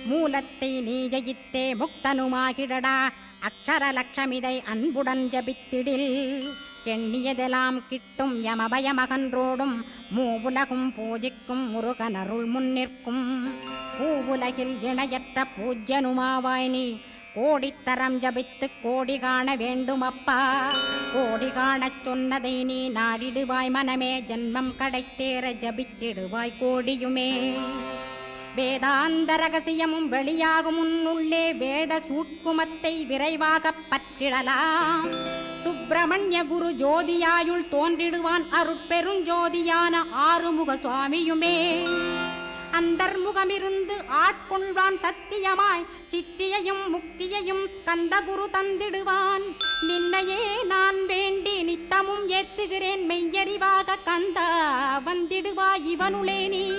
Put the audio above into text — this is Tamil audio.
மூலத்தை நீ ஜெயித்தே முக்தனுமாகிடடா. அக்ஷர லட்சமிதை அன்புடன் ஜபித்திடில் எண்ணியதெல்லாம் கிட்டும் யமபயமகன்றோடும் மூவுலகும் பூஜிக்கும் முருகனருள் முன்னிற்கும். பூவுலகில் இணையற்ற பூஜ்யனுமாவாய் நீ கோடித்தரம் ஜபித்து கோடி காண வேண்டுமப்பா. கோடி காணச் சொன்னதை நீ நாடிடுவாய் மனமே. ஜன்மம் கடைத்தேற ஜபித்திடுவாய் கோடியுமே. வேதாந்த ரகசியமும் வெளியாகும் உன்னுள்ளே வேத சூட்குமத்தை விரைவாகப் பற்றிடலாம். சுப்பிரமணிய குரு ஜோதியாயுள் தோன்றிடுவான் அருட்பெருஞ்சோதியான ஆறுமுக சுவாமியுமே. அந்தர்முகமிருந்து ஆட்கொள்வான் சத்தியமாய் சித்தியையும் முக்தியையும் ஸ்கந்த குரு தந்திடுவான். நின்னையே நான் வேண்டி நித்தமும் ஏத்துகிறேன் மெய்யறிவாக கந்தா வந்திடுவாய் இவனுளே நீ.